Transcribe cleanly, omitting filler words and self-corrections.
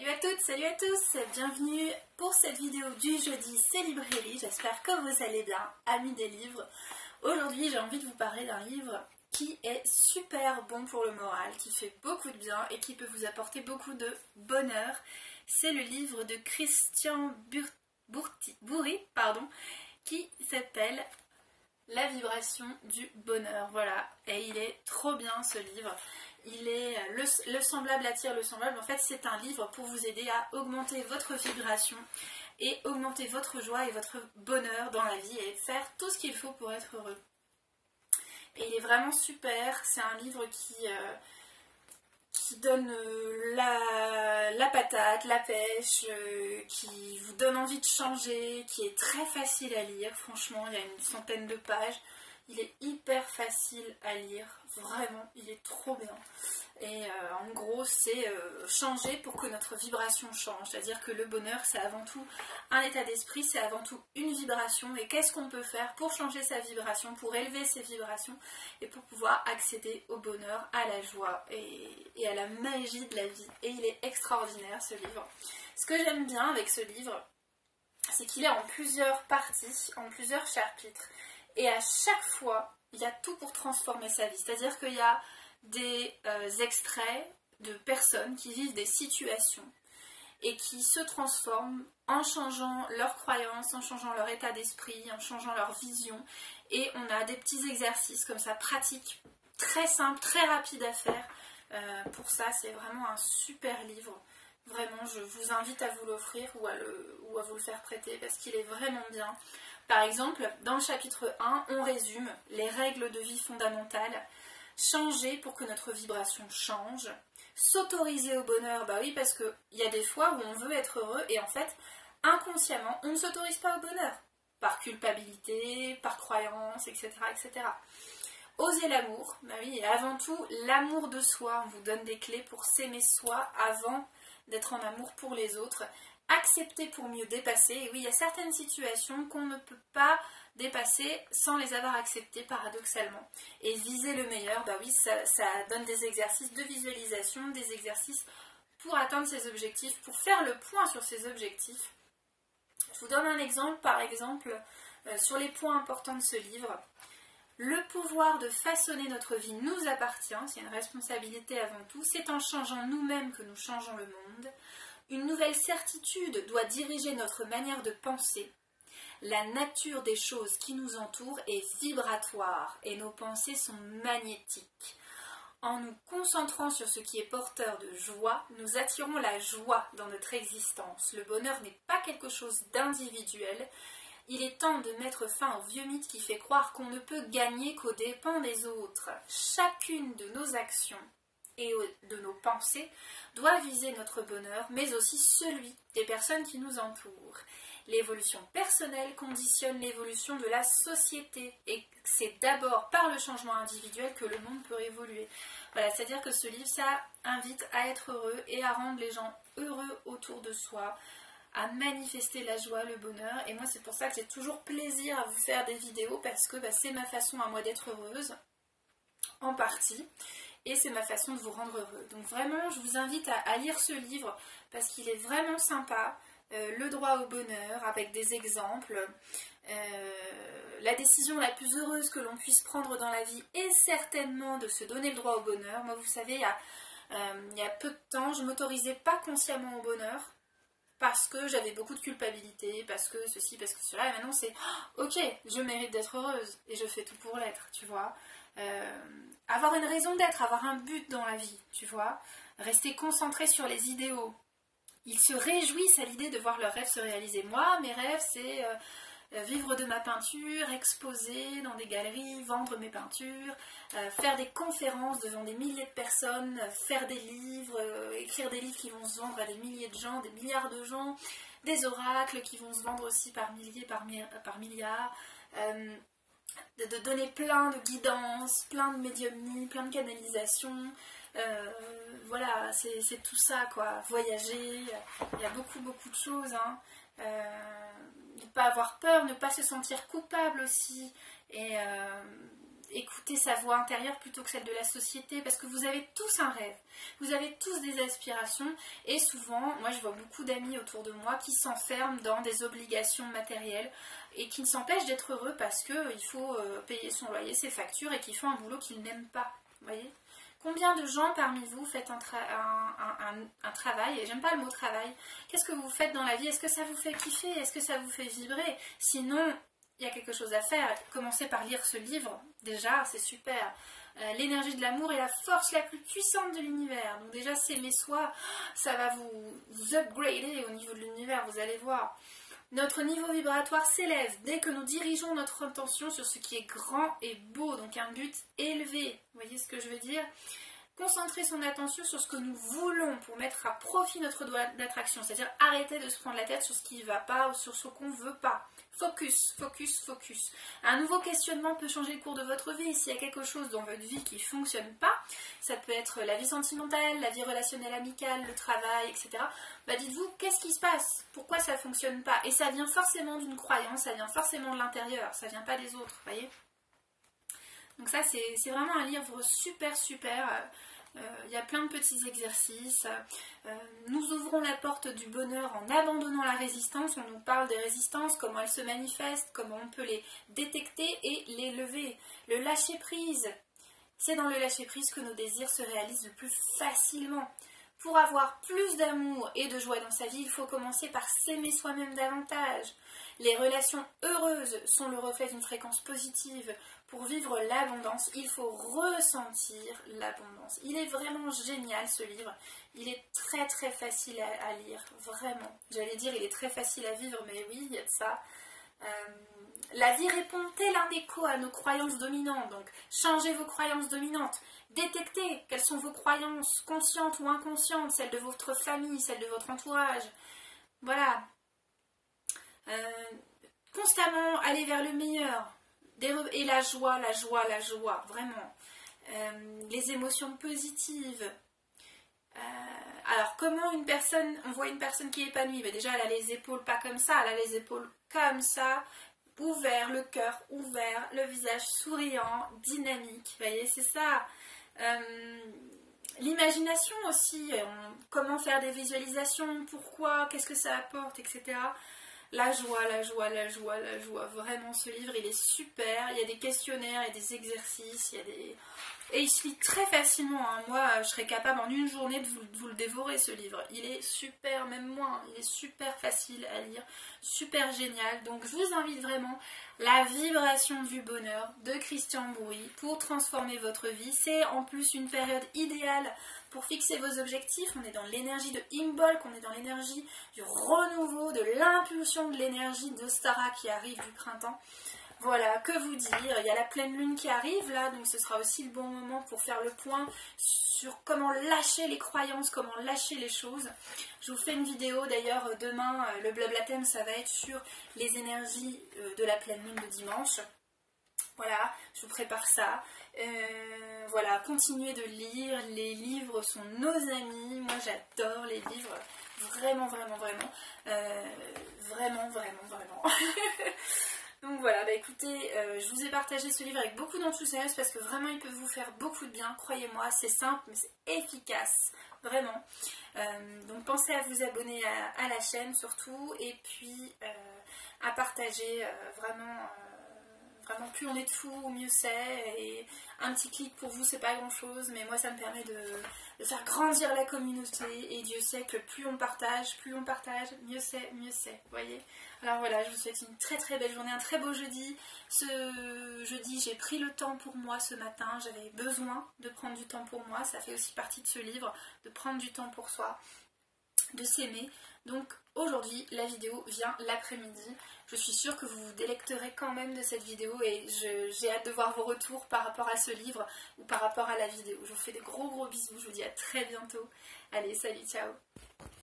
Salut à toutes, salut à tous, bienvenue pour cette vidéo du jeudi, c'est librairie, j'espère que vous allez bien, amis des livres. Aujourd'hui j'ai envie de vous parler d'un livre qui est super bon pour le moral, qui fait beaucoup de bien et qui peut vous apporter beaucoup de bonheur. C'est le livre de Christian Bourri, qui s'appelle La vibration du bonheur. Voilà, et il est trop bien ce livre. Il est le semblable attire le semblable. En fait, c'est un livre pour vous aider à augmenter votre vibration et augmenter votre joie et votre bonheur dans la vie et faire tout ce qu'il faut pour être heureux. Et il est vraiment super. C'est un livre qui donne la patate, la pêche, qui vous donne envie de changer, qui est très facile à lire. Franchement, il y a une centaine de pages. Il est hyper facile à lire, vraiment, il est trop bien. Et en gros, c'est changer pour que notre vibration change. C'est-à-dire que le bonheur, c'est avant tout un état d'esprit, c'est avant tout une vibration. Et qu'est-ce qu'on peut faire pour changer sa vibration, pour élever ses vibrations et pour pouvoir accéder au bonheur, à la joie et à la magie de la vie. Et il est extraordinaire ce livre. Ce que j'aime bien avec ce livre, c'est qu'il est en plusieurs parties, en plusieurs chapitres. Et à chaque fois, il y a tout pour transformer sa vie. C'est-à-dire qu'il y a des extraits de personnes qui vivent des situations et qui se transforment en changeant leurs croyances, en changeant leur état d'esprit, en changeant leur vision. Et on a des petits exercices comme ça, pratiques, très simples, très rapides à faire. Pour ça, c'est vraiment un super livre. Vraiment, je vous invite à vous l'offrir ou à vous le faire prêter parce qu'il est vraiment bien. Par exemple, dans le chapitre 1, on résume les règles de vie fondamentales. Changer pour que notre vibration change. S'autoriser au bonheur, bah oui, parce qu'il y a des fois où on veut être heureux et en fait, inconsciemment, on ne s'autorise pas au bonheur. Par culpabilité, par croyance, etc. etc. Oser l'amour, bah oui, et avant tout, l'amour de soi. On vous donne des clés pour s'aimer soi avant d'être en amour pour les autres. Accepter pour mieux dépasser. Et oui, il y a certaines situations qu'on ne peut pas dépasser sans les avoir acceptées paradoxalement. Et viser le meilleur, bah oui, ça donne des exercices de visualisation, des exercices pour atteindre ses objectifs, pour faire le point sur ses objectifs. Je vous donne un exemple, par exemple, sur les points importants de ce livre. Le pouvoir de façonner notre vie nous appartient, c'est une responsabilité avant tout. C'est en changeant nous-mêmes que nous changeons le monde. Une nouvelle certitude doit diriger notre manière de penser. La nature des choses qui nous entourent est vibratoire et nos pensées sont magnétiques. En nous concentrant sur ce qui est porteur de joie, nous attirons la joie dans notre existence. Le bonheur n'est pas quelque chose d'individuel. Il est temps de mettre fin au vieux mythe qui fait croire qu'on ne peut gagner qu'aux dépens des autres. Chacune de nos actions et de nos pensées doit viser notre bonheur, mais aussi celui des personnes qui nous entourent. L'évolution personnelle conditionne l'évolution de la société et c'est d'abord par le changement individuel que le monde peut évoluer. Voilà, c'est-à-dire que ce livre, ça invite à être heureux et à rendre les gens heureux autour de soi, à manifester la joie, le bonheur. Et moi, c'est pour ça que j'ai toujours plaisir à vous faire des vidéos parce que c'est ma façon à moi d'être heureuse, en partie. Et c'est ma façon de vous rendre heureux. Donc vraiment, je vous invite à lire ce livre parce qu'il est vraiment sympa. Le droit au bonheur, avec des exemples. La décision la plus heureuse que l'on puisse prendre dans la vie est certainement de se donner le droit au bonheur. Moi, vous savez, il y a peu de temps, je ne m'autorisais pas consciemment au bonheur parce que j'avais beaucoup de culpabilité, parce que ceci, parce que cela. Et maintenant, c'est ok, je mérite d'être heureuse et je fais tout pour l'être, tu vois. Avoir une raison d'être, avoir un but dans la vie, tu vois, rester concentré sur les idéaux. Ils se réjouissent à l'idée de voir leurs rêves se réaliser. Moi, mes rêves, c'est vivre de ma peinture, exposer dans des galeries, vendre mes peintures, faire des conférences devant des milliers de personnes, faire des livres, écrire des livres qui vont se vendre à des milliers de gens, des milliards de gens, des oracles qui vont se vendre aussi par milliers, par milliards, de donner plein de guidances, plein de médiumnies, plein de canalisations. Voilà, c'est tout ça, quoi. Voyager, il y a beaucoup de choses, hein. Ne pas avoir peur, ne pas se sentir coupable aussi. Et écouter sa voix intérieure plutôt que celle de la société, parce que vous avez tous un rêve, vous avez tous des aspirations, et souvent, moi je vois beaucoup d'amis autour de moi qui s'enferment dans des obligations matérielles et qui ne s'empêchent d'être heureux parce qu'il faut payer son loyer, ses factures, et qui font un boulot qu'ils n'aiment pas, vous voyez. Combien de gens parmi vous faites un travail, et j'aime pas le mot travail, qu'est-ce que vous faites dans la vie? Est-ce que ça vous fait kiffer? Est-ce que ça vous fait vibrer? Sinon, il y a quelque chose à faire. Commencez par lire ce livre, déjà, c'est super. L'énergie de l'amour est la force la plus puissante de l'univers. Donc déjà, s'aimer soi, ça va vous upgrader au niveau de l'univers, vous allez voir. Notre niveau vibratoire s'élève dès que nous dirigeons notre attention sur ce qui est grand et beau, donc un but élevé. Vous voyez ce que je veux dire? Concentrer son attention sur ce que nous voulons pour mettre à profit notre droit d'attraction, c'est-à-dire arrêter de se prendre la tête sur ce qui ne va pas ou sur ce qu'on ne veut pas. Focus, focus, focus. Un nouveau questionnement peut changer le cours de votre vie. S'il y a quelque chose dans votre vie qui ne fonctionne pas, ça peut être la vie sentimentale, la vie relationnelle amicale, le travail, etc. Bah dites-vous, qu'est-ce qui se passe? Pourquoi ça ne fonctionne pas? Et ça vient forcément d'une croyance, ça vient forcément de l'intérieur, ça ne vient pas des autres, vous voyez? Donc ça, c'est vraiment un livre super, super. Il y a plein de petits exercices. Nous ouvrons la porte du bonheur en abandonnant la résistance. On nous parle des résistances, comment elles se manifestent, comment on peut les détecter et les lever. Le lâcher prise. C'est dans le lâcher prise que nos désirs se réalisent le plus facilement. Pour avoir plus d'amour et de joie dans sa vie, il faut commencer par s'aimer soi-même davantage. Les relations heureuses sont le reflet d'une fréquence positive. Pour vivre l'abondance, il faut ressentir l'abondance. Il est vraiment génial ce livre. Il est très très facile à lire, vraiment. J'allais dire il est très facile à vivre, mais oui, il y a de ça. La vie répond tel un écho à nos croyances dominantes. Donc, changez vos croyances dominantes. Détectez quelles sont vos croyances conscientes ou inconscientes, celles de votre famille, celles de votre entourage. Voilà. Constamment aller vers le meilleur. Et la joie, la joie, la joie, vraiment. Les émotions positives. Alors, comment on voit une personne qui est épanouie? Ben déjà, elle a les épaules pas comme ça, elle a les épaules comme ça, ouvert, le cœur ouvert, le visage souriant, dynamique. Vous voyez, c'est ça. L'imagination aussi, comment faire des visualisations, pourquoi, qu'est-ce que ça apporte, etc. La joie, la joie, la joie, la joie. Vraiment, ce livre, il est super. Il y a des questionnaires, il y a des exercices, il y a des... Et il se lit très facilement. Hein. Moi, je serais capable en une journée de vous le dévorer, ce livre. Il est super, même moi, hein, il est super facile à lire, super génial. Donc, je vous invite vraiment La vibration du bonheur de Christian Bourri pour transformer votre vie. C'est en plus une période idéale pour fixer vos objectifs. On est dans l'énergie de Imbolc, on est dans l'énergie du renouveau, de l'impulsion de l'énergie d'Ostara qui arrive du printemps. Voilà, que vous dire, il y a la pleine lune qui arrive là, donc ce sera aussi le bon moment pour faire le point sur comment lâcher les croyances, comment lâcher les choses. Je vous fais une vidéo d'ailleurs demain, le blablathème ça va être sur les énergies de la pleine lune de dimanche. Voilà, je vous prépare ça. Voilà, continuez de lire, les livres sont nos amis, moi j'adore les livres, vraiment, vraiment, vraiment, vraiment, vraiment, vraiment. Donc voilà, bah écoutez, je vous ai partagé ce livre avec beaucoup d'enthousiasme parce que vraiment il peut vous faire beaucoup de bien, croyez-moi, c'est simple mais c'est efficace, vraiment. Donc pensez à vous abonner à la chaîne surtout et puis à partager vraiment... Vraiment, plus on est de fous, mieux c'est. Et un petit clic pour vous, c'est pas grand chose, mais moi ça me permet de faire grandir la communauté. Et Dieu sait que plus on partage, mieux c'est, mieux c'est. Vous voyez? Alors voilà, je vous souhaite une très très belle journée, un très beau jeudi. Ce jeudi, j'ai pris le temps pour moi ce matin. J'avais besoin de prendre du temps pour moi. Ça fait aussi partie de ce livre, de prendre du temps pour soi, de s'aimer. Donc aujourd'hui la vidéo vient l'après-midi. Je suis sûre que vous vous délecterez quand même de cette vidéo et j'ai hâte de voir vos retours par rapport à ce livre ou par rapport à la vidéo. Je vous fais des gros bisous, je vous dis à très bientôt. Allez, salut, ciao.